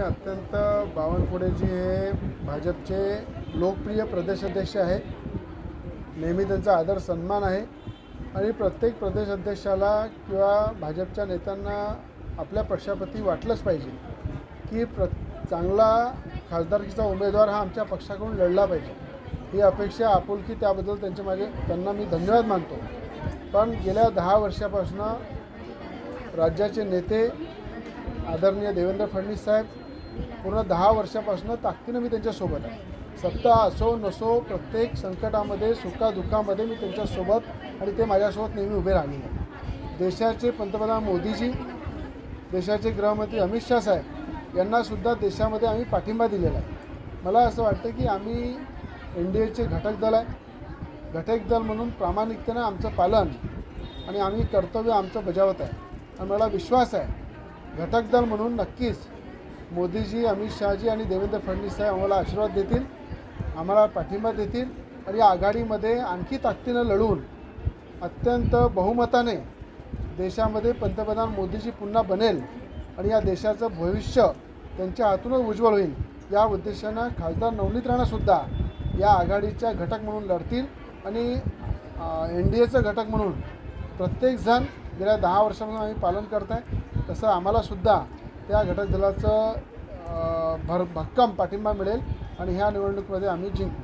माननीय अत्यंत बावनकुळेजी हे भाजपचे लोकप्रिय प्रदेशाध्यक्ष आहेत। नेहमी त्यांचा आदर सन्मान आहे आणि प्रत्येक प्रदेशाध्यक्षाला किंवा भाजपच्या नेत्यांना आपल्या पक्षाप्रती वाटलंच पाहिजे की चांगला खासदारकीचा उमेदवार हा आमच्या पक्षाकडून लढला पाहिजे। ही अपेक्षा आपुलकी त्याबद्दल त्यांना मी धन्यवाद मानतो। पण गेल्या 10 वर्षापासून राज्याचे नेते आदरणीय देवेंद्र फडणवीस साहेब पूर्ण 10 वर्षापासून ताकदीने मी त्यांच्यासोबत आहे। सत्ता असो नसो प्रत्येक संकटामध्ये सुखादुःखामध्ये मी त्यांच्यासोबत आणि ते माझ्यासोबत नेहमी उभे राहिलेले आहेत। देशाचे पंतप्रधान मोदीजी, देशाचे गृहमंत्री अमित शाह साहेब यांनासुद्धा देशामध्ये आम्ही पाठिंबा दिलेला आहे। मला असं वाटतं की आम्ही NDAचे घटक दल आहे। घटक दल म्हणून प्रामाणिकतेने आमचं पालन आणि आम्ही कर्तव्य आमचं बजावत आहे आणि मला विश्वास आहे घटक दल म्हणून नक्कीच मोदीजी, अमित शहाजी आणि देवेंद्र फडणवीस साहेब आम्हाला आशीर्वाद देतील, आम्हाला पाठिंबा देतील आणि या आघाडीमध्ये आणखी ताकदीनं लढून अत्यंत बहुमताने देशामध्ये पंतप्रधान मोदीजी पुन्हा बनेल आणि या देशाचं भविष्य त्यांच्या हातूनच उज्ज्वल होईल या उद्देशानं खासदार नवनीत राणासुद्धा या आघाडीच्या घटक म्हणून लढतील आणि NDAचं घटक म्हणून प्रत्येकजण गेल्या 10 वर्षांपासून आम्ही पालन करत आहे तसं आम्हालासुद्धा त्या घटक दलाचं भक्कम पाठिंबा मिळेल आणि ह्या निवडणुकीमध्ये आम्ही जिंकू।